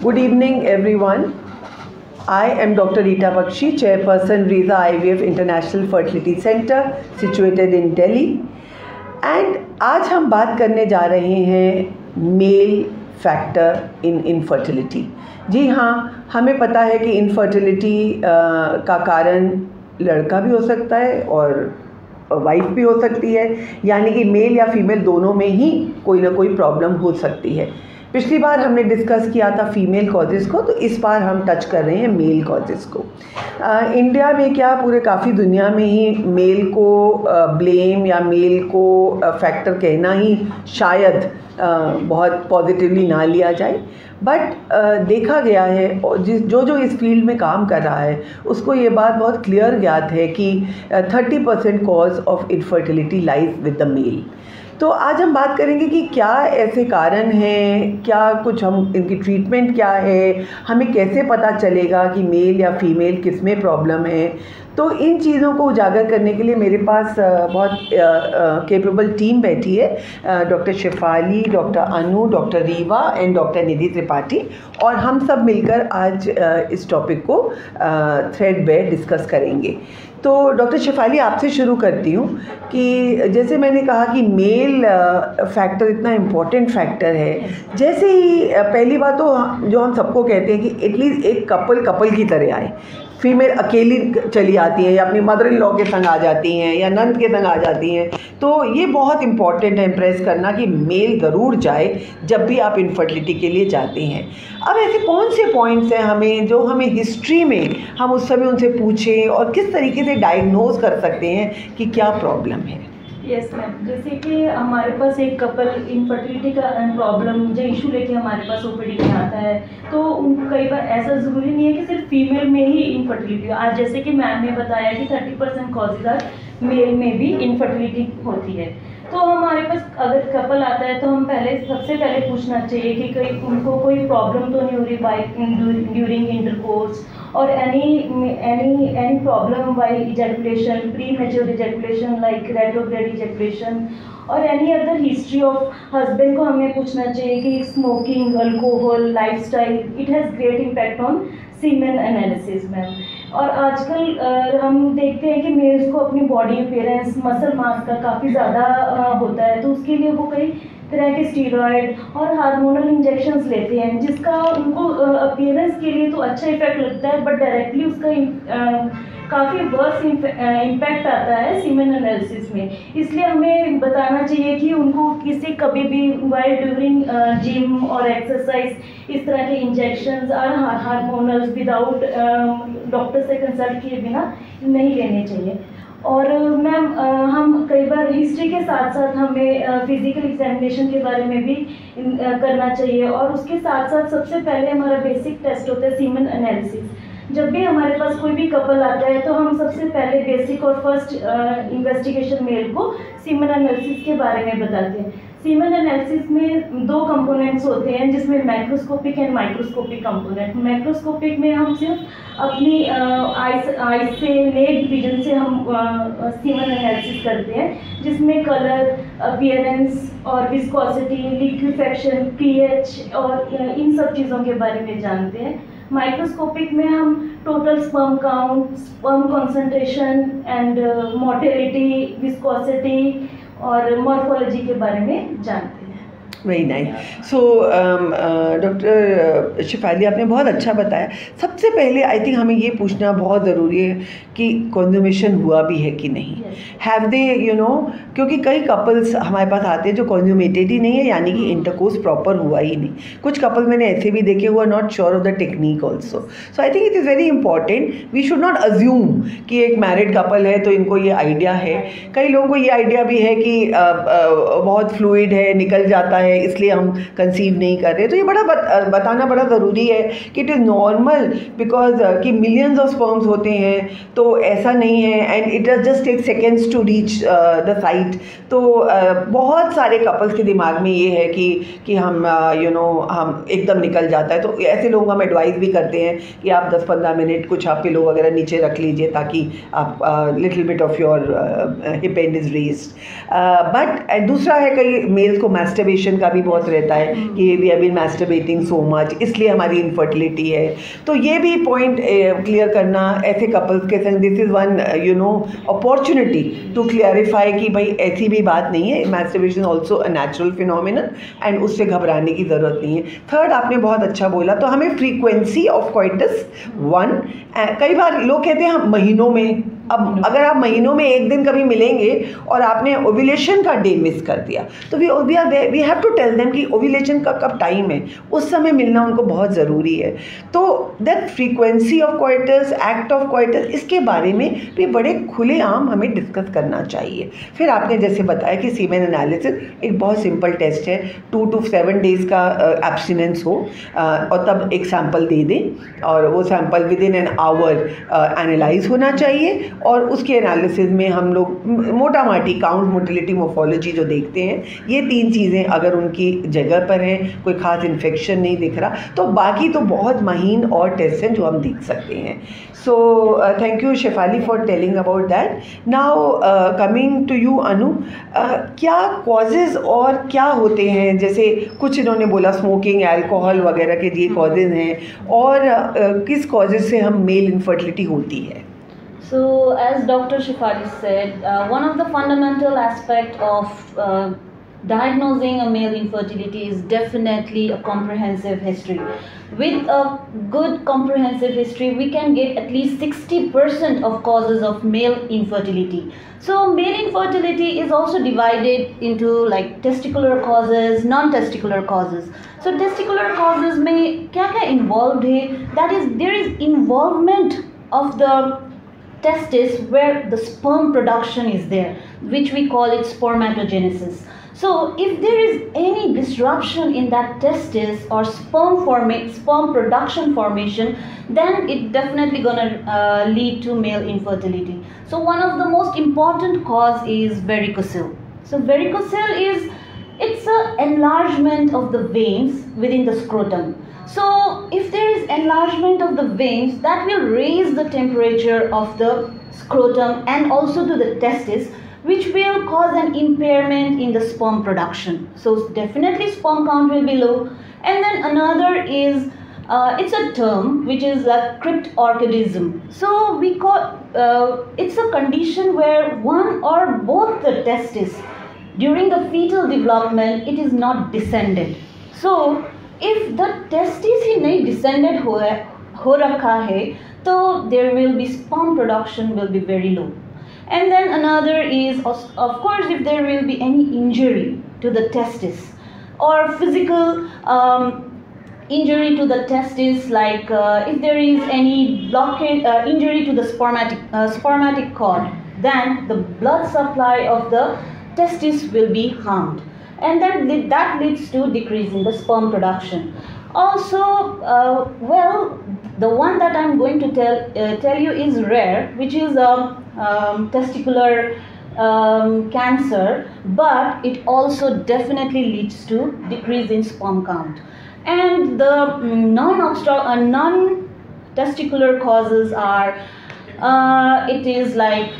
Good evening, everyone. I am Dr. Rita Bakshi, Chairperson Riza IVF International Fertility Center, situated in Delhi. And आज हम बात करने जा रहे हैं मेल फैक्टर इन इनफर्टिलिटी। जी हाँ, हमें पता है कि इनफर्टिलिटी का कारण लड़का भी हो सकता है और वाइफ भी हो सकती है, यानी कि मेल या फीमेल दोनों में ही कोई ना कोई प्रॉब्लम हो सकती है। पिछली बार हमने डिस्कस किया था फीमेल कॉजेज़ को, तो इस बार हम टच कर रहे हैं मेल कॉजेज़ को। इंडिया में क्या पूरे काफ़ी दुनिया में ही मेल को ब्लेम या मेल को फैक्टर कहना ही शायद बहुत पॉजिटिवली ना लिया जाए, बट देखा गया है जो इस फील्ड में काम कर रहा है उसको ये बात बहुत क्लियर ज्ञात है कि 30% cause of infertility lies with the male. तो आज हम बात करेंगे कि क्या ऐसे कारण हैं, क्या कुछ हम इनकी ट्रीटमेंट क्या है, हमें कैसे पता चलेगा कि मेल या फीमेल किस में प्रॉब्लम है। तो इन चीज़ों को उजागर करने के लिए मेरे पास बहुत कैपेबल टीम बैठी है, doctor Shefali, doctor Anu, doctor Riva and doctor Nidhi Tripathi, और हम सब मिलकर आज इस टॉपिक को थ्रेड बाय डिस्कस करेंगे। तो डॉक्टर शेफाली, आपसे शुरू करती हूँ कि जैसे मैंने कहा कि मेल फैक्टर इतना इम्पोर्टेंट फैक्टर है। जैसे ही पहली बात तो जो हम सबको कहते हैं कि एटलीस्ट एक कपल की तरह आए। फीमेल अकेली चली आती हैं या अपनी मदर इन लॉ के संग आ जाती हैं या नंद के संग आ जाती हैं, तो ये बहुत इम्पॉर्टेंट है इम्प्रेस करना कि मेल ज़रूर जाए जब भी आप इनफर्टिलिटी के लिए जाते हैं। अब ऐसे कौन से पॉइंट्स हैं जो हमें हिस्ट्री में हम उस समय उनसे पूछें और किस तरीके से डायग्नोज कर सकते हैं कि क्या प्रॉब्लम है? यस मैम, जैसे कि हमारे पास एक कपल इनफर्टिलिटी का प्रॉब्लम जो इशू लेके हमारे पास ओपीडी में आता है, तो कई बार ऐसा ज़रूरी नहीं है कि सिर्फ फीमेल में ही इनफर्टिलिटी हो। आज जैसे कि मैम ने बताया कि 30% कॉजेज आर मेल में भी इनफर्टिलिटी होती है। तो हमारे पास अगर कपल आता है तो हम सबसे पहले पूछना चाहिए कि उनको कोई प्रॉब्लम तो नहीं हो रही ड्यूरिंग इंटरकोर्स, और any problem while ejaculation, premature ejaculation like retrograde ejaculation, और any other history of husband को हमें पूछना चाहिए कि smoking, alcohol, lifestyle, it has great impact on semen analysis में। और आजकल हम देखते हैं कि मेल्स को अपनी बॉडी अपीयरेंस, मसल मास का काफ़ी ज़्यादा होता है, तो उसके लिए वो कई तरह के स्टीरॉयड और हार्मोनल इंजेक्शंस लेते हैं, जिसका उनको अपीयरेंस के लिए तो अच्छा इफेक्ट लगता है, बट डायरेक्टली उसका काफ़ी वर्स इम्पैक्ट आता है सीमेन एनालिसिस में। इसलिए हमें बताना चाहिए कि उनको किसी कभी भी वाइल ड्यूरिंग जिम और एक्सरसाइज इस तरह के इंजेक्शंस और हार्मोनल्स विदाउट डॉक्टर से कंसल्ट किए बिना नहीं लेने चाहिए। और मैम हम कई बार हिस्ट्री के साथ साथ हमें फिजिकल एग्जामिनेशन के बारे में भी करना चाहिए, और उसके साथ साथ सबसे पहले हमारा बेसिक टेस्ट होता है सीमेन एनालिसिस। जब भी हमारे पास कोई भी कपल आता है तो हम सबसे पहले बेसिक और फर्स्ट इन्वेस्टिगेशन मेल को सीमेन एनालिसिस के बारे में बताते हैं। सीमेन एनालिसिस में 2 कंपोनेंट्स होते हैं, जिसमें macroscopic and microscopic component. Macroscopic में हम सिर्फ अपनी आइज से नेक विजन से हम सीमेन एनालिसिस करते हैं, जिसमें कलर, अपीयरेंस और विस्कोसिटी, लिक्विफेक्शन, पीएच और इन सब चीज़ों के बारे में जानते हैं। माइक्रोस्कोपिक में हम total sperm count, sperm concentration and motility, viscosity और मॉर्फोलॉजी के बारे में जानते हैं। Very nice. So doctor Shefali, आपने बहुत अच्छा बताया। सबसे पहले आई थिंक हमें ये पूछना बहुत ज़रूरी है कि कंज्यूमेशन हुआ भी है कि नहीं, हैव दे क्योंकि कई कपल्स हमारे पास आते हैं जो कंज्यूमेटेड ही नहीं है, यानी कि इंटरकोर्स प्रॉपर हुआ ही नहीं। कुछ कपल मैंने ऐसे भी देखे हुआ not sure of the technique also. So I think it is very important, we should not assume कि एक मैरिड कपल है तो इनको ये आइडिया है। कई लोगों को ये आइडिया भी है कि बहुत फ्लूइड है, निकल जाता है, इसलिए हम कंसीव नहीं कर रहे। तो ये बड़ा बताना बड़ा ज़रूरी है कि इट इज़ नॉर्मल, बिकॉज कि मिलियंस ऑफ स्पर्म्स होते हैं, तो ऐसा नहीं है, and it just take seconds to reach the site. तो बहुत सारे कपल्स के दिमाग में ये है कि हम हम एकदम निकल जाता है। तो ऐसे लोग हम एडवाइस भी करते हैं कि आप 10-15 मिनट कुछ आप पिलो वगैरह नीचे रख लीजिए, ताकि आप little bit of your hip and is raised. But दूसरा है, कई मेल्स को मैस्टरबेशन का भी बहुत रहता है कि we have been masturbating so much, इसलिए हमारी इनफर्टिलिटी है। तो ये भी पॉइंट क्लियर करना ऐसे कपल्स के संग, this is one opportunity to clarify कि भाई ऐसी भी बात नहीं है, masturbation also a natural phenomenon and उससे घबराने की ज़रूरत नहीं है। थर्ड आपने बहुत अच्छा बोला, तो हमें फ्रीक्वेंसी ऑफ कोइटस 1, कई बार लोग कहते हैं हम महीनों में, अब अगर आप महीनों में एक दिन कभी मिलेंगे और आपने ओव्यूलेशन का डे मिस कर दिया तो we have to tell them कि ओव्यूलेशन का कब टाइम है, उस समय मिलना उनको बहुत ज़रूरी है। तो that frequency of coitus, act of coitus, इसके बारे में भी बड़े खुलेआम हमें डिस्कस करना चाहिए। फिर आपने जैसे बताया कि सीमेन एनालिसिस एक बहुत सिंपल टेस्ट है, 2 to 7 डेज़ का एब्सटिनेंस हो और तब एक सैंपल दे दें और वो sample with in an hour analyse होना चाहिए और उसके एनालिसिस में हम लोग मोटा माटी काउंट, मोटिलिटी, मोर्फोलॉजी जो देखते हैं, ये 3 चीज़ें अगर उनकी जगह पर हैं, कोई ख़ास इन्फेक्शन नहीं दिख रहा, तो बाकी तो बहुत महीन और टेस्ट हैं जो हम देख सकते हैं। So thank you Shefali for telling about that. Now coming to you Anu, क्या कॉजेज़ और क्या होते हैं, जैसे कुछ इन्होंने बोला स्मोकिंग, अल्कोहल वगैरह के ये कॉजेज़ हैं, और किस कॉजेज़ से हम मेल इनफर्टिलिटी होती है? So, as Dr. Shefali said, one of the fundamental aspects of diagnosing a male infertility is definitely a comprehensive history. With a good comprehensive history, we can get at least 60% of causes of male infertility. So, male infertility is also divided into like testicular causes, non-testicular causes. So, testicular causes में क्या involved है? That is, there is involvement of the testis where the sperm production is there, which we call it spermatogenesis. So if there is any disruption in that testis or sperm production formation, then it definitely gonna lead to male infertility. So one of the most important cause is varicocele. So varicocele is, it's an enlargement of the veins within the scrotum. So if there is enlargement of the veins, that will raise the temperature of the scrotum and also to the testis, which will cause an impairment in the sperm production. So definitely sperm count will be low. And then another is, it's a term which is like cryptorchidism. So we call, it's a condition where one or both the testis during the fetal development, it is not descended. So if the testis ही नहीं descended हो रखा है, तो there will be sperm production will be very low. And then another is, of course, if there will be any injury to the testis or physical injury to the testis, like if there is any blockage, injury to the spermatic cord, then the blood supply of the testis will be harmed. And then that leads to decrease in the sperm production. Also, well, the one that I'm going to tell you is rare, which is testicular cancer, but it also definitely leads to decrease in sperm count. And the non-testicular causes are, it is like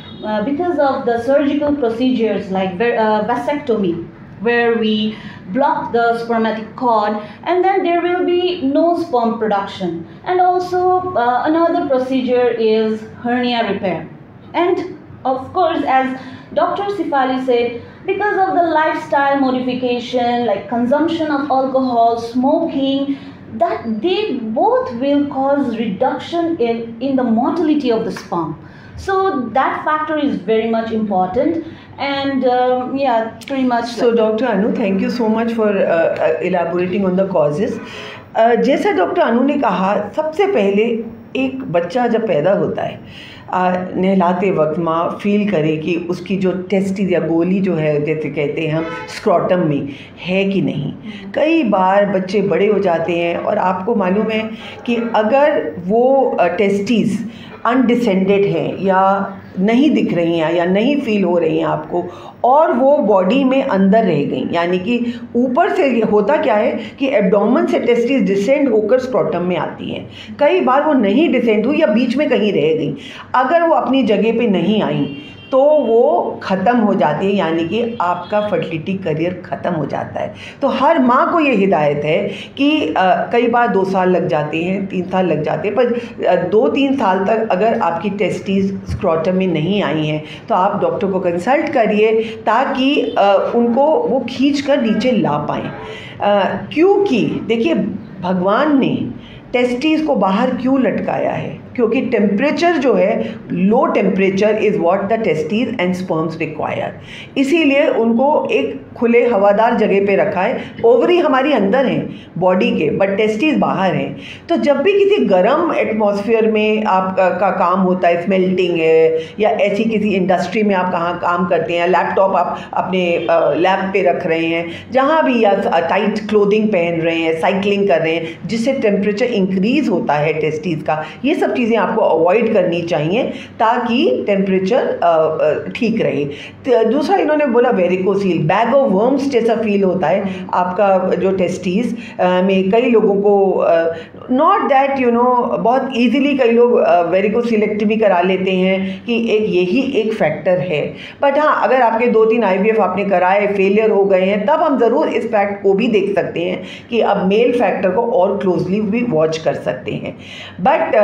because of the surgical procedures like vasectomy, where we block the spermatic cord, and then there will be no sperm production. And also another procedure is hernia repair. And of course, as Dr. Shefali said, because of the lifestyle modification like consumption of alcohol, smoking, that they both will cause reduction in the motility of the sperm. So that factor is very much important. And yeah, pretty much. So Dr. Anu, thank you so much for elaborating on the causes. जैसा doctor Anu ने कहा, सबसे पहले एक बच्चा जब पैदा होता है, नहलाते वक्त माँ फील करे कि उसकी जो टेस्टिस या गोली जो है, जैसे कहते हैं हम, स्क्रॉटम में है कि नहीं। कई बार बच्चे बड़े हो जाते हैं और आपको मालूम है कि अगर वो टेस्टिस अनडिसेंडेड हैं या नहीं दिख रही हैं या नहीं फील हो रही हैं आपको, और वो बॉडी में अंदर रह गई, यानी कि ऊपर से होता क्या है कि एब्डोमेन से टेस्टिस डिसेंड होकर स्क्रॉटम में आती हैं। कई बार वो नहीं डिसेंड हुई या बीच में कहीं रह गई। अगर वो अपनी जगह पे नहीं आई तो वो ख़त्म हो जाती है, यानी कि आपका फर्टिलिटी करियर ख़त्म हो जाता है। तो हर माँ को ये हिदायत है कि कई बार 2 साल लग जाते हैं, 3 साल लग जाते हैं, पर 2-3 साल तक अगर आपकी टेस्टिस स्क्रोटम में नहीं आई हैं तो आप डॉक्टर को कंसल्ट करिए, ताकि उनको वो खींच कर नीचे ला पाएँ। क्योंकि देखिए, भगवान ने टेस्टिस को बाहर क्यों लटकाया है? क्योंकि टेम्परेचर जो है, low temperature is what the testis and sperms require. इसीलिए उनको एक खुले हवादार जगह पे रखा है। ओवरी हमारी अंदर हैं बॉडी के, बट टेस्टिस बाहर हैं। तो जब भी किसी गर्म एटमॉस्फेयर में आपका काम होता है, स्मेल्टिंग है या ऐसी किसी इंडस्ट्री में आप कहाँ काम करते हैं, लैपटॉप आप अपने लैब पे रख रहे हैं, जहाँ भी, या टाइट क्लोथिंग पहन रहे हैं, साइकिलिंग कर रहे हैं, जिससे टेम्परेचर इंक्रीज़ होता है टेस्टिस का, ये सब चीज़ें आपको अवॉइड करनी चाहिए ताकि टेम्परेचर ठीक रहे। दूसरा इन्होंने बोला वेरिकोसील, बैग ऑफ वर्म्स जैसा फील होता है आपका जो टेस्टिस में। कई लोगों को नॉट दैट बहुत ईजिली कई लोग वेरिकोसिलेक्टमी करा लेते हैं कि यही एक फैक्टर है। बट हाँ, अगर आपके 2-3 IVF आपने कराए, फेलियर हो गए हैं, तब हम ज़रूर इस फैक्ट को भी देख सकते हैं कि अब मेल फैक्टर को और क्लोजली भी वॉच कर सकते हैं। But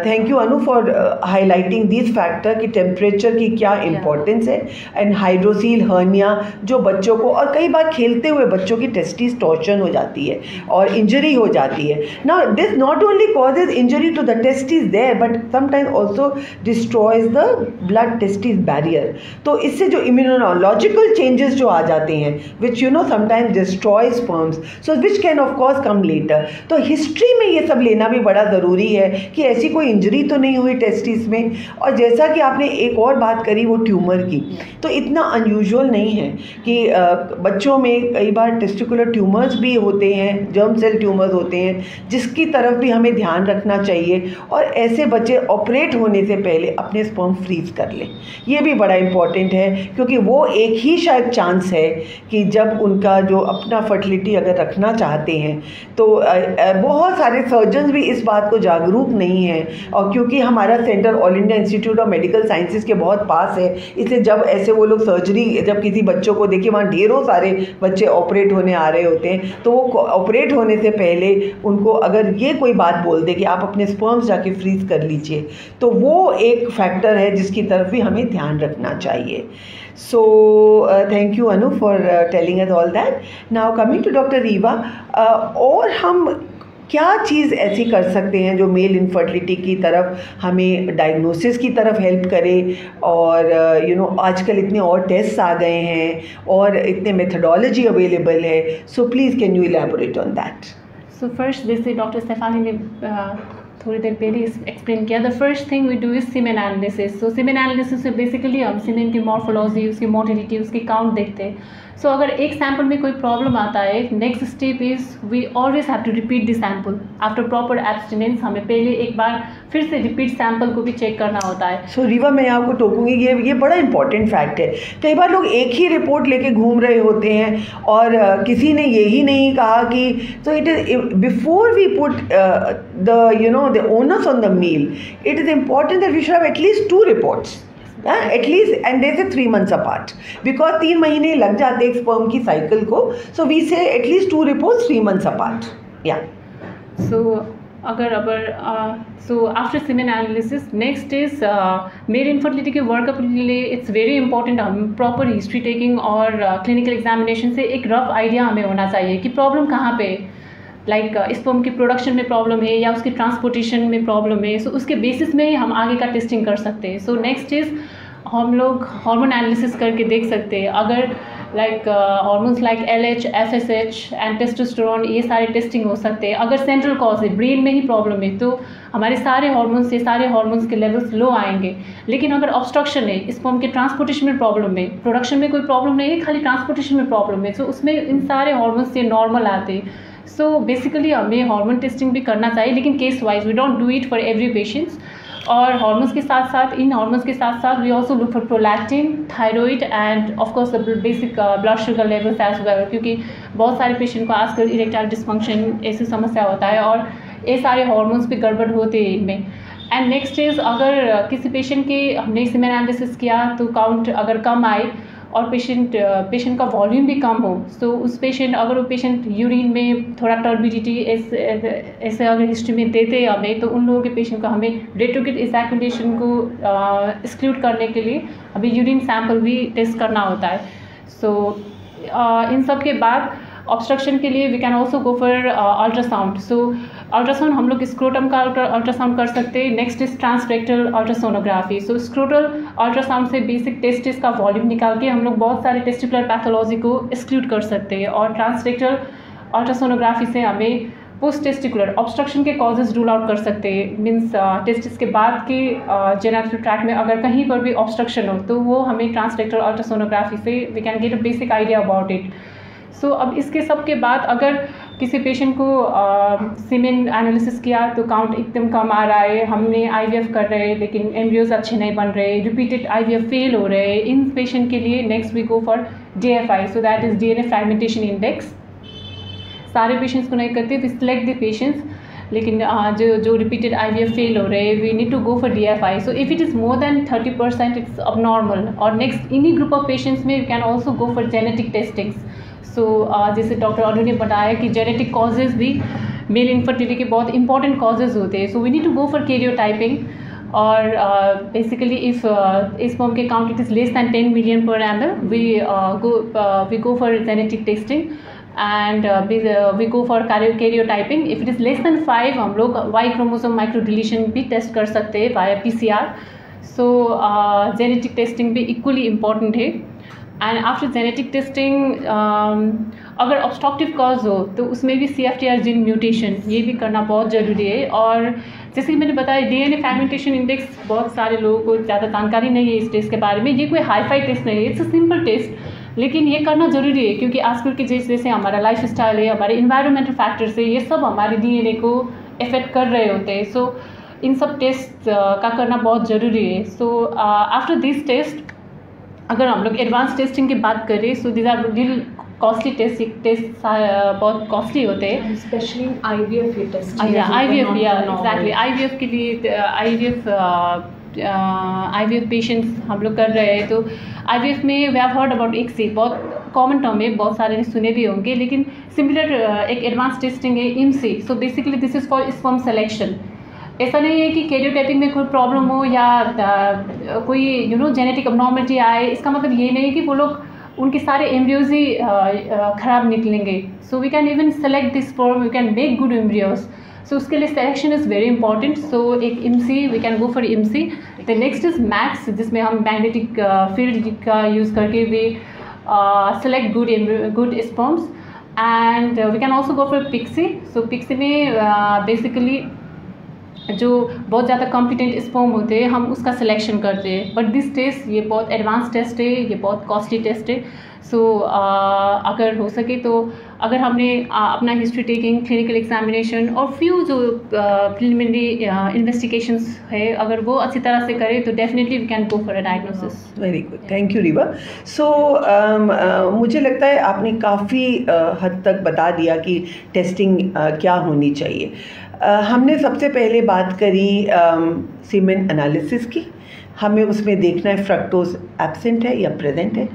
thank you Anu for highlighting this factor कि टेम्परेचर की क्या इम्पोर्टेंस है। एंड हाइड्रोसील हर्निया जो बच्चों को, और कई बार खेलते हुए बच्चों की टेस्टिस टॉर्शन हो जाती है और इंजरी हो जाती है। Now this not only causes injury to the testis there, but sometimes also destroys the blood testis barrier. तो इससे जो इम्यूनोलॉजिकल चेंजेस जो आ जाते हैं, which sometimes destroy sperms, so which can of course come later. तो history में ये सब लेना भी बड़ा ज़रूरी है कि ऐसी कोई इंजरी तो नहीं हुई टेस्टिस में। और जैसा कि आपने एक और बात करी वो ट्यूमर की, तो इतना अनयूजुअल नहीं है कि बच्चों में कई बार टेस्टिकुलर ट्यूमर्स भी होते हैं, जर्म सेल ट्यूमर्स होते हैं, जिसकी तरफ भी हमें ध्यान रखना चाहिए। और ऐसे बच्चे ऑपरेट होने से पहले अपने स्पर्म फ्रीज कर लें, ये भी बड़ा इम्पॉर्टेंट है, क्योंकि वो एक ही शायद चांस है कि जब उनका जो अपना फर्टिलिटी अगर रखना चाहते हैं, तो बहुत सारे सर्जन्स भी इस बात को जागरूक नहीं हैं। और क्योंकि हमारा centre all India institute of medical sciences के बहुत पास है, इसलिए जब ऐसे वो लोग सर्जरी, जब किसी बच्चों को देखिए, वहाँ ढेरों सारे बच्चे ऑपरेट होने आ रहे होते हैं, तो वो ऑपरेट होने से पहले उनको अगर ये कोई बात बोल दे कि आप अपने स्पर्म्स जाके फ्रीज कर लीजिए, तो वो एक फैक्टर है जिसकी तरफ भी हमें ध्यान रखना चाहिए। So thank you Anu for telling us all that. Now coming to Dr. Riva, और हम क्या चीज़ ऐसी कर सकते हैं जो मेल इनफर्टिलिटी की तरफ हमें डायग्नोसिस की तरफ हेल्प करे। और आजकल इतने और टेस्ट आ गए हैं और इतने मेथडोलॉजी अवेलेबल है, so please can you elaborate on that. So first, जैसे डॉक्टर स्टेफानी ने थोड़ी देर पहले एक्सप्लेन किया, the first thing we do is semen analysis. So semen analysis से बेसिकली हम सीमेन की मॉर्फोलॉजी, उसकी मोटिलिटी, उसकी काउंट देखते हैं। सो अगर एक सैम्पल में कोई प्रॉब्लम आता है, next step is we always have to repeat the sample after proper abstinence. हमें पहले एक बार फिर से रिपीट सैम्पल को भी चेक करना होता है। सो रीवा, मैं आपको टोकूंगी, ये बड़ा इंपॉर्टेंट फैक्ट है। कई बार लोग एक ही रिपोर्ट लेके घूम रहे होते हैं और किसी ने यही नहीं कहा कि, तो it is before we put the onus on the meal, it is important that we should have at least 2 reports, at least, and they say 3 months apart, because 3 महीने लग जाते हैं स्पर्म की साइकिल को, so we say at least 2 reports 3 months apart. Yeah. So after semen analysis, next is mail infertility के workup के लिए it's very important हम प्रॉपर हिस्ट्री टेकिंग और क्लिनिकल एग्जामिनेशन से एक रफ आइडिया हमें होना चाहिए कि प्रॉब्लम कहाँ पे, लाइक स्पर्म की प्रोडक्शन में प्रॉब्लम है या उसकी ट्रांसपोर्टेशन में प्रॉब्लम है। सो उसके बेसिस में ही हम आगे का टेस्टिंग कर सकते हैं। सो नेक्स्ट इज़ हम लोग हार्मोन एनालिसिस करके देख सकते हैं, अगर like hormones like LH, FSH and testosterone, ये सारे टेस्टिंग हो सकते हैं। अगर सेंट्रल कॉज है, ब्रेन में ही प्रॉब्लम है, तो हमारे सारे हार्मोन्स के लेवल्स लो आएंगे। लेकिन अगर ऑब्स्ट्रक्शन है, स्पर्म के ट्रांसपोर्टेशन में प्रॉब्लम है, प्रोडक्शन में कोई प्रॉब्लम नहीं है, खाली ट्रांसपोर्टेशन में प्रॉब्लम है, तो उसमें इन सारे हार्मोन्स से नॉर्मल आते हैं। सो बेसिकली हमें हार्मोन टेस्टिंग भी करना चाहिए, लेकिन case wise, we don't do it for every patients. और हार्मोन्स के साथ साथ we also look for prolactin, thyroid and of course the basic blood sugar levels as well, क्योंकि बहुत सारे पेशेंट को आजकल इरेक्टाइल डिस्फंक्शन ऐसी समस्या होता है और ये सारे हार्मोन्स भी गड़बड़ होते हैं इनमें। एंड नेक्स्ट इज़ अगर किसी पेशेंट के हमने सीमेन एनालिसिस किया तो काउंट अगर कम आए और पेशेंट का वॉल्यूम भी कम हो, तो उस पेशेंट अगर वो पेशेंट यूरिन में थोड़ा टर्बिडिटी ऐसे अगर हिस्ट्री में देते हैं हमें, तो उन लोगों के पेशेंट को हमें रेट्रोग्रेड इजैकुलेशन को एक्सक्लूड करने के लिए हमें यूरिन सैंपल भी टेस्ट करना होता है। सो इन सब के बाद ऑब्स्ट्रक्शन के लिए we can also go for ultrasound. So ultrasound हम लोग स्क्रोटम का अल्ट्रासाउंड कर सकते हैं। Next is transrectal ultrasonography. So scrotal ultrasound से बेसिक टेस्टिस का वॉल्यूम निकाल के हम लोग बहुत सारे टेस्टिकुलर पैथोलॉजी को एक्सक्लूड कर सकते हैं, और ट्रांसरेक्टल अल्ट्रासोनोग्राफी से हमें पोस्ट टेस्टिकुलर ऑब्स्ट्रक्शन के कॉजेज रूल आउट कर सकते हैं। मीन्स टेस्टिस के बाद के जेनिटल ट्रैक्ट में अगर कहीं पर भी ऑब्स्ट्रक्शन हो तो वो हमें ट्रांसरेक्टल अल्ट्रासोनोग्राफी से we can get a basic idea about it. So अब इसके सब के बाद अगर किसी पेशेंट को सीमेन एनालिसिस किया तो काउंट एकदम कम आ रहा है, हमने आईवीएफ कर रहे हैं लेकिन एम्ब्रियोज अच्छे नहीं बन रहे, रिपीटेड आईवीएफ फेल हो रहे हैं, इन पेशेंट के लिए next we go for DFI. So that is DNA fragmentation index. सारे पेशेंट्स को नहीं करते, वी सिलेक्ट द पेशेंट्स, लेकिन जो रिपीटेड आईवीएफ फेल हो रहे हैं we need to go for DFI. So if it is more than 30% it's abnormal. और नेक्स्ट इन्हीं ग्रुप ऑफ पेशेंट्स में we can also go for genetic testings. So जैसे doctor Anu ने बताया कि जेनेटिक कॉजेज़ भी मेल इनफर्टिलिटी के बहुत इंपॉर्टेंट कॉजेज़ होते हैं। So we need to go for karyotyping. और बेसिकली इफ़ स्पर्म के count it is less than 10 million per annum, we go for genetic testing and we go for karyotyping. If it is less than 5 हम लोग Y chromosome micro deletion भी test कर सकते हैं via PCR. So genetic testing भी equally important है। And after genetic testing अगर obstructive cause हो तो उसमें भी CFTR जीन म्यूटेशन ये भी करना बहुत ज़रूरी है। और जैसे कि मैंने बताया डीएनए फ्रैगमेंटेशन इंडेक्स, बहुत सारे लोगों को ज़्यादा जानकारी नहीं है इस टेस्ट के बारे में। ये कोई हाई-फाई टेस्ट नहीं है, इट्स अ सिंपल टेस्ट, लेकिन ये करना ज़रूरी है क्योंकि आजकल के जैसे हमारा लाइफ स्टाइल है, हमारे इन्वायरमेंटल फैक्टर्स है, ये सब हमारे डीएनए को इफेक्ट कर रहे होते हैं। सो इन सब टेस्ट का करना बहुत ज़रूरी है। सो आफ्टर दिस टेस्ट अगर हम लोग एडवांस टेस्टिंग की बात करें, so this are real costly test बहुत कॉस्टली होते हैं, specially IVF test. IVF exactly IVF के लिए आईवीएफ पेशेंट्स हम लोग कर रहे हैं। तो आईवीएफ में we have heard about ICSI, बहुत कॉमन टर्म है, बहुत सारे ने सुने भी होंगे, लेकिन सिमिलर एक एडवांस टेस्टिंग है IMSI। So basically this is for sperm selection. ऐसा नहीं है कि कैरियोटाइपिंग में कोई प्रॉब्लम हो या कोई जेनेटिक अबनॉर्मलिटी आए, इसका मतलब ये नहीं कि वो लोग उनके सारे एम्ब्रियोज ही ख़राब निकलेंगे। So we can even select this sperm, we can make good embryos. So उसके लिए selection is very important. So एक IMSI, we can go for IMSI। The next is MACS, जिसमें हम मैग्नेटिक फील्ड का use करके भी select good sperms. And we can also go for PICSI। So PICSI में basically जो बहुत ज़्यादा कॉम्पिटेंट स्पर्म होते हैं हम उसका सिलेक्शन करते हैं। बट दिस टेस्ट ये बहुत एडवांस टेस्ट है, ये बहुत कॉस्टली टेस्ट है। सो अगर हो सके तो अगर हमने अपना हिस्ट्री टेकिंग, क्लिनिकल एग्जामिनेशन और फ्यू जो प्रिलिमिनरी इन्वेस्टिगेशंस है, अगर वो अच्छी तरह से करें तो definitely we can go for a diagnosis. Very good, thank you Reeva. So मुझे लगता है आपने काफ़ी हद तक बता दिया कि टेस्टिंग क्या होनी चाहिए। हमने सबसे पहले बात करी सीमेन एनालिसिस की। हमें उसमें देखना है फ्रक्टोज एब्सेंट है या प्रेजेंट है।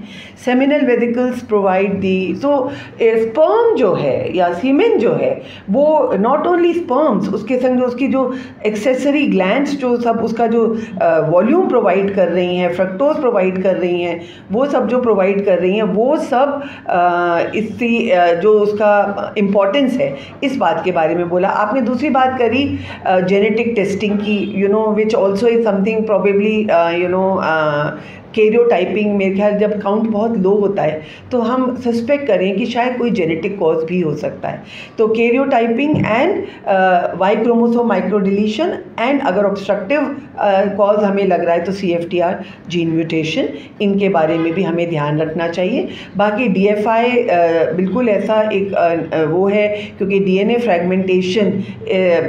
Seminal vesicles provide the, so sperm जो है या सीमेन जो है वो नॉट ओनली स्पर्म्स, उसके संग जो उसकी जो एक्सेसरी ग्लैंड्स जो सब उसका जो वॉल्यूम प्रोवाइड कर रही हैं, फ्रक्टोज प्रोवाइड कर रही हैं, वो सब जो प्रोवाइड कर रही हैं वो सब इससे जो उसका इम्पॉर्टेंस है इस बात के बारे में बोला आपने। दूसरी बात करी जेनेटिक टेस्टिंग की, which also is something probably karyotyping. मेरे ख्याल जब काउंट बहुत लो होता है तो हम सस्पेक्ट करें कि शायद कोई जेनेटिक कॉज भी हो सकता है। तो karyotyping and Y chromosome micro deletion, and अगर ऑब्स्ट्रक्टिव कॉज हमें लग रहा है तो CFTR जीन म्यूटेशन, इनके बारे में भी हमें ध्यान रखना चाहिए। बाकी DFI बिल्कुल ऐसा एक वो है क्योंकि DNA fragmentation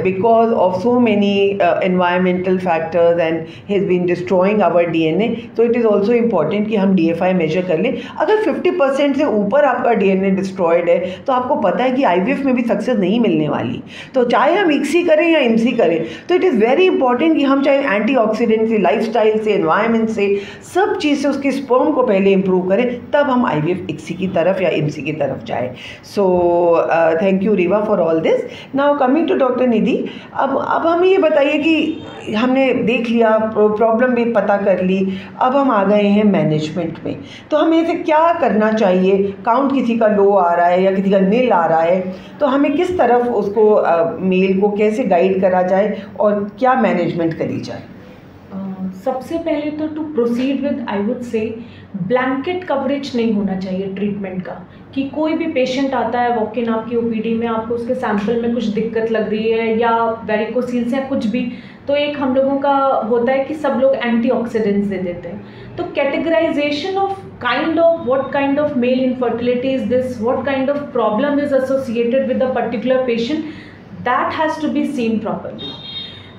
because of so many environmental factors and has been destroying our DNA, so it is also important कि हम DFI मेजर कर लें। अगर 50% से ऊपर आपका DNA डिस्ट्रॉयड है तो आपको पता है कि IVF में भी सक्सेस नहीं मिलने वाली। तो चाहे हम ICSI करें या IMSI करें, तो इट इज़ वेरी इंपॉर्टेंट कि हम चाहे एंटीऑक्सीडेंट से, लाइफस्टाइल से, एनवायरनमेंट से, सब चीज़ से उसके स्पर्म को पहले इम्प्रूव करें, तब हम IVF ICSI की तरफ या IMSI की तरफ जाए। So thank you Reeva for all this. Now coming to doctor Nidhi, अब हमें ये बताइए कि हमने देख लिया, प्रॉब्लम भी पता कर ली, अब हम आ गए हैं मैनेजमेंट में। तो हमें इसे क्या करना चाहिए? काउंट किसी का लो आ रहा है या किसी का नील आ रहा है, तो हमें किस तरफ उसको मेल को कैसे गाइड करा जाए और क्या मैनेजमेंट करी जाए? सबसे पहले तो to proceed with I would say blanket coverage नहीं होना चाहिए ट्रीटमेंट का, कि कोई भी पेशेंट आता है वॉक इन आपकी OPD में, आपको उसके सैंपल में कुछ दिक्कत लग रही है या वेरिकोसील्स या कुछ भी, तो एक हम लोगों का होता है कि सब लोग एंटीऑक्सीडेंट्स दे देते हैं। तो categorization of what kind of male infertility is this, what kind of problem is associated with a particular patient, that has to be seen properly.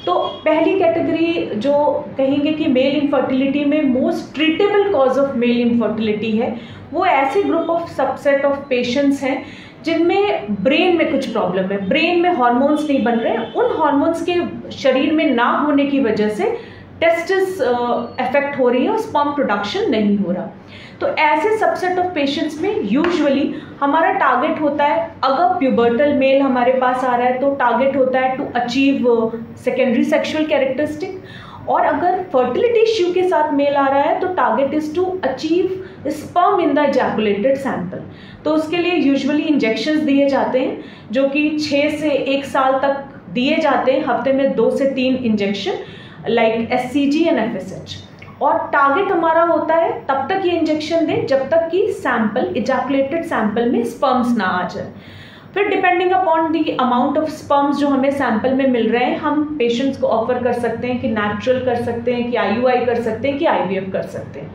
तो पहली कैटेगरी जो कहेंगे कि मेल इनफर्टिलिटी में most treatable cause of male infertility है, वो ऐसे group of subset of patients हैं जिनमें ब्रेन में कुछ प्रॉब्लम है, ब्रेन में हार्मोन्स नहीं बन रहे हैं, उन हार्मोन्स के शरीर में ना होने की वजह से टेस्टिस अफेक्ट हो रही है और स्पर्म प्रोडक्शन नहीं हो रहा। तो ऐसे सबसेट ऑफ पेशेंट्स में यूजुअली हमारा टारगेट होता है, अगर प्यूबर्टल मेल हमारे पास आ रहा है तो टारगेट होता है to achieve secondary sexual characteristic, और अगर फर्टिलिटी इश्यू के साथ मेल आ रहा है तो target is to achieve sperm in the ejaculated sample. तो उसके लिए यूजुअली इंजेक्शंस दिए जाते हैं जो कि 6 से 1 साल तक दिए जाते हैं, हफ्ते में 2 से 3 injection like SCG and FSH। और टारगेट हमारा होता है तब तक ये इंजेक्शन दें जब तक कि सैंपल, इजैकुलेटेड सैंपल में स्पर्म्स ना आ जाए। फिर depending upon the amount of sperms जो हमें सैंपल में मिल रहे हैं, हम पेशेंट्स को ऑफर कर सकते हैं कि नेचुरल कर सकते हैं, कि IUI कर सकते हैं, कि IVF कर सकते हैं।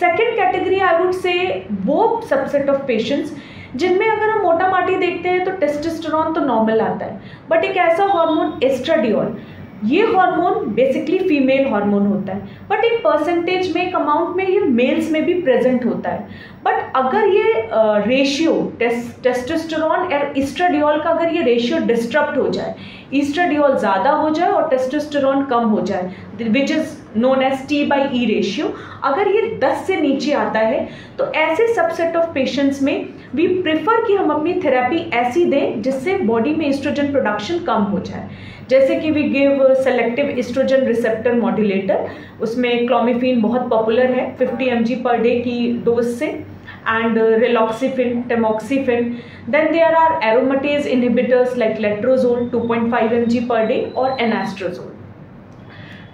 सेकेंड कैटेगरी आई वुड से वो सबसेट ऑफ पेशेंट्स जिनमें अगर हम मोटा माटी देखते हैं तो टेस्टोस्टेरोन तो नॉर्मल आता है, बट एक ऐसा हार्मोन एस्ट्राडियोल, ये हार्मोन बेसिकली फीमेल हार्मोन होता है, बट एक परसेंटेज में, एक अमाउंट में ये मेल्स में भी प्रेजेंट होता है। बट अगर ये रेशियो टेस्टोस्टेरोन और एस्ट्राडियोल का अगर ये रेशियो डिस्टर्ब हो जाए, एस्ट्राडियोल ज़्यादा हो जाए और टेस्टोस्टेरोन कम हो जाए, which is known as T/E ratio, अगर ये 10 से नीचे आता है तो ऐसे सबसेट ऑफ पेशेंट्स में वी प्रेफर कि हम अपनी थेरेपी ऐसी दें जिससे बॉडी में एस्ट्रोजन प्रोडक्शन कम हो जाए। जैसे कि we give selective estrogen receptor modulator, उसमें क्लोमिफेन बहुत पॉपुलर है 50 mg पर डे की डोज से, and raloxifene, tamoxifen. Then there are aromatase inhibitors like letrozole 2.5 mg per day और anastrozole.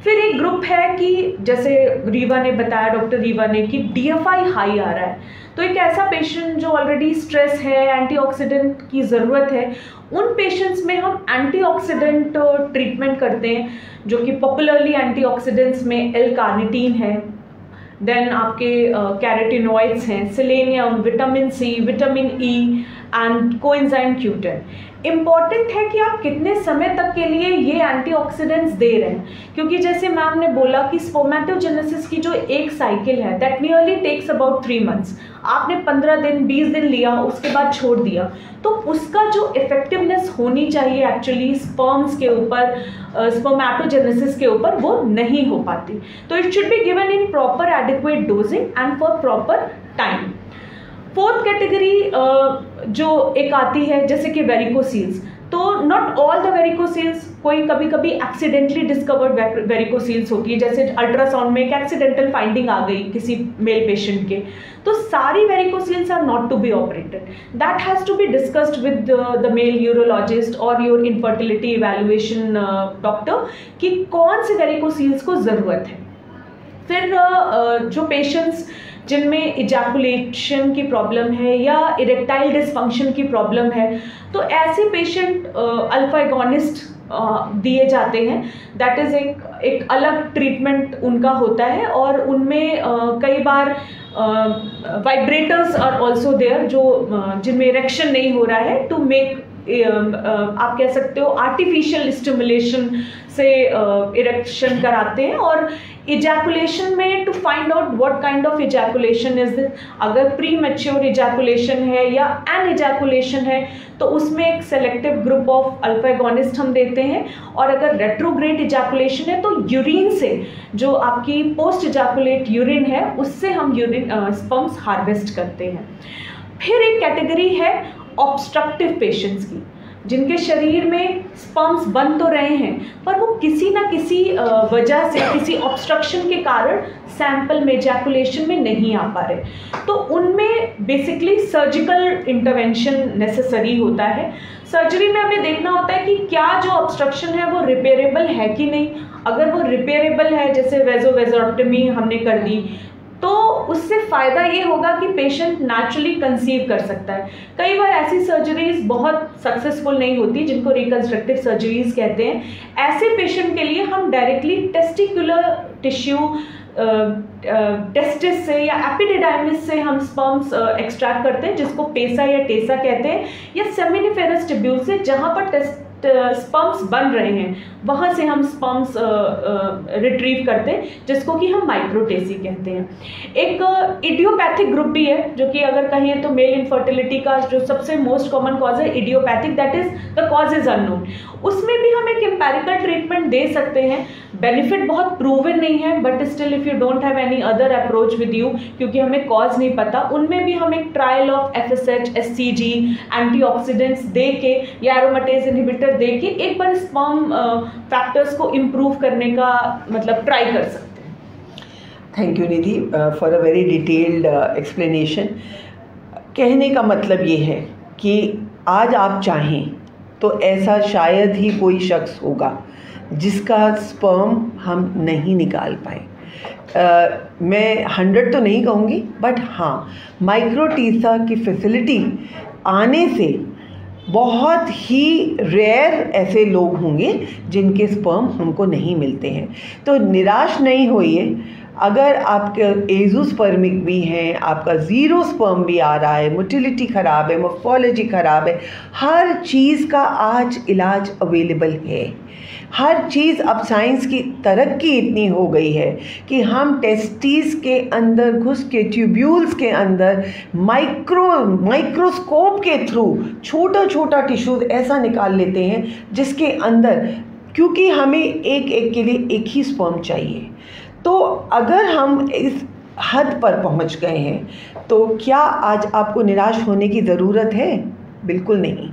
फिर एक ग्रुप है कि जैसे रीवा ने बताया, डॉक्टर रीवा ने, कि DFI हाई आ रहा है, तो एक ऐसा पेशेंट जो ऑलरेडी स्ट्रेस है, एंटीऑक्सीडेंट की ज़रूरत है, उन पेशेंट्स में हम एंटीऑक्सीडेंट ट्रीटमेंट करते हैं, जो कि पॉपुलरली एंटीऑक्सीडेंट्स में L-कार्निटीन है, देन आपके कैरोटिनॉइड्स हैं, selenium, vitamin C, vitamin E and coenzyme Q10। Important है कि आप कितने समय तक के लिए ये एंटीऑक्सीडेंट्स दे रहे हैं, क्योंकि जैसे मैम ने बोला कि स्पर्मेटोजेनेसिस की जो एक साइकिल है that nearly takes about 3 months, आपने 15 दिन 20 दिन लिया, उसके बाद छोड़ दिया, तो उसका जो इफेक्टिवनेस होनी चाहिए एक्चुअली स्पर्म्स के ऊपर, स्पर्मेटोजेनेसिस के ऊपर, वो नहीं हो पाती। तो it should be given in proper adequate dosing and for proper time. Fourth category जो एक आती है जैसे कि वेरिकोसील्स, तो नॉट ऑल द वेरिकोसील्स, कोई कभी कभी एक्सीडेंटली डिस्कवर्ड वेरिकोसील्स होती है, जैसे अल्ट्रासाउंड में एक एक्सीडेंटल फाइंडिंग आ गई किसी मेल पेशेंट के, तो सारी varicoceles are not to be operated, that has to be discussed with the male urologist और योर इनफर्टिलिटी इवैल्यूएशन डॉक्टर कि कौन से वेरिकोसील्स को ज़रूरत है। फिर जो पेशेंट्स जिनमें इजैकुलेशन की प्रॉब्लम है या इरेक्टाइल डिसफंक्शन की प्रॉब्लम है, तो ऐसे पेशेंट अल्फा एगोनिस्ट दिए जाते हैं, दैट इज़ एक अलग ट्रीटमेंट उनका होता है, और उनमें कई बार वाइब्रेटर्स आर ऑल्सो देयर जो जिनमें इरेक्शन नहीं हो रहा है, टू मेक आप कह सकते हो आर्टिफिशियल स्टिमुलेशन से इरेक्शन कराते हैं, और इजैकुलेशन में to find out what kind of ejaculation is this, अगर प्री मैच्योर इजैकुलेशन है या एन इजैकुलेशन है तो उसमें एक selective group of alpha agonist हम देते हैं, और अगर रेट्रोग्रेड इजैकुलेशन है तो यूरिन से, जो आपकी पोस्ट इजैकुलेट यूरिन है उससे हम यूरिन स्पर्म्स हार्वेस्ट करते हैं। फिर एक कैटेगरी है ऑब्स्ट्रक्टिव पेशेंट्स की, जिनके शरीर में स्पर्म्स बन तो रहे हैं पर वो किसी ना किसी वजह से, किसी ऑब्स्ट्रक्शन के कारण सैंपल में इजैकुलेशन में नहीं आ पा रहे, तो उनमें बेसिकली सर्जिकल इंटरवेंशन नेसेसरी होता है। सर्जरी में हमें देखना होता है कि क्या जो ऑब्स्ट्रक्शन है वो रिपेयरेबल है कि नहीं। अगर वो रिपेयरेबल है, जैसे वेजोवेजोटमी हमने कर दी, तो उससे फ़ायदा ये होगा कि पेशेंट नेचुरली कंसीव कर सकता है। कई बार ऐसी सर्जरीज बहुत सक्सेसफुल नहीं होती, जिनको रिकंस्ट्रक्टिव सर्जरीज कहते हैं। ऐसे पेशेंट के लिए हम डायरेक्टली टेस्टिकुलर टिश्यू टेस्टिस से या एपिडिडाइमिस से हम स्पर्म्स एक्सट्रैक्ट करते हैं, जिसको पेसा या टेसा कहते हैं, या सेमिनिफेरस ट्यूब्यूल से, जहाँ पर स्पर्म्स बन रहे हैं वहाँ से हम स्पर्म्स रिट्रीव करते हैं, जिसको कि हम माइक्रोटेसी कहते हैं। एक इडियोपैथिक ग्रुप भी है, जो कि अगर कहें तो मेल इनफर्टिलिटी का जो सबसे मोस्ट कॉमन कॉज है idiopathic, that is the cause is unknown. उसमें भी हम एक एम्पेरिकल ट्रीटमेंट दे सकते हैं। बेनिफिट बहुत प्रूवन नहीं है, but still if you don't have any other approach with you, क्योंकि हमें कॉज नहीं पता, उनमें भी हम एक trial of FSH, SCG, antioxidants दे के या एरोमेटेज इनहिबिटर दे के एक बार स्पर्म फैक्टर्स को इम्प्रूव करने का मतलब ट्राई कर सकते हैं। Thank you Nidhi for a very detailed explanation. कहने का मतलब ये है कि आज आप चाहें तो ऐसा शायद ही कोई शख्स होगा जिसका स्पर्म हम नहीं निकाल पाए। मैं 100 तो नहीं कहूँगी, बट हाँ, माइक्रोटीसा की फैसिलिटी आने से बहुत ही रेयर ऐसे लोग होंगे जिनके स्पर्म हमको नहीं मिलते हैं। तो निराश नहीं होइए, अगर आपके एजोस्पर्मिक भी हैं, आपका ज़ीरो स्पर्म भी आ रहा है, मोटिलिटी ख़राब है, मॉर्फोलॉजी ख़राब है, हर चीज़ का आज इलाज अवेलेबल है। हर चीज़, अब साइंस की तरक्की इतनी हो गई है कि हम टेस्टिस के अंदर घुस के, ट्यूब्यूल्स के अंदर माइक्रोस्कोप के थ्रू छोटा छोटा टिश्यूज ऐसा निकाल लेते हैं जिसके अंदर, क्योंकि हमें एक के लिए एक ही स्पर्म चाहिए। तो अगर हम इस हद पर पहुंच गए हैं तो क्या आज आपको निराश होने की ज़रूरत है? बिल्कुल नहीं।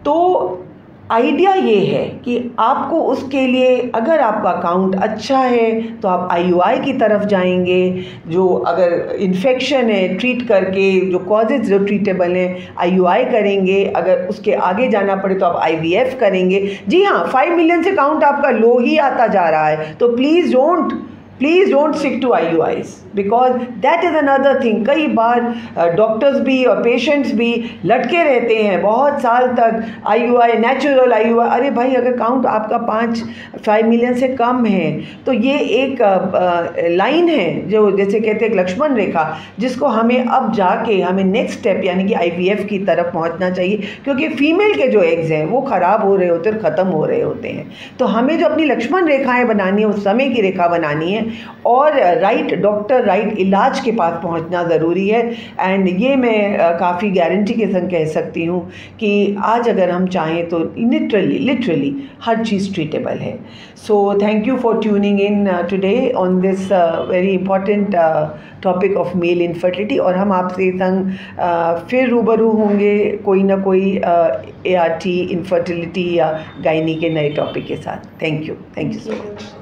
तो आइडिया ये है कि आपको उसके लिए, अगर आपका अकाउंट अच्छा है तो आप IUI की तरफ जाएंगे, जो अगर इन्फेक्शन है ट्रीट करके, जो कॉजेज़ जो ट्रीटेबल हैं IUI करेंगे, अगर उसके आगे जाना पड़े तो आप IVF करेंगे। जी हाँ, 5 मिलियन से काउंट आपका लो ही आता जा रहा है, तो please don't stick to IUIs, because that is another thing. कई बार डॉक्टर्स भी और पेशेंट्स भी लटके रहते हैं बहुत साल तक, IUI, नेचुरल IUI। अरे भाई, अगर काउंट आपका 5 मिलियन से कम है तो ये एक लाइन है, जो जैसे कहते हैं लक्ष्मण रेखा, जिसको हमें अब जाके हमें नेक्स्ट स्टेप यानी कि IVF की तरफ पहुंचना चाहिए, क्योंकि फीमेल के जो एग्स हैं वो ख़राब हो रहे होते हैं और ख़त्म हो रहे होते हैं। तो हमें जो अपनी लक्ष्मण रेखाएँ बनानी है, उस समय की रेखा बनानी है, और राइट डॉक्टर, राइट इलाज के पास पहुंचना ज़रूरी है। एंड ये मैं काफ़ी गारंटी के संग कह सकती हूँ कि आज अगर हम चाहें तो लिटरली हर चीज़ ट्रीटेबल है। सो thank you for tuning in today on this very important topic of male infertility. और हम आपसे संग फिर रूबरू होंगे कोई ना कोई ART, इनफर्टिलिटी या गायनी के नए टॉपिक के साथ। Thank you so much.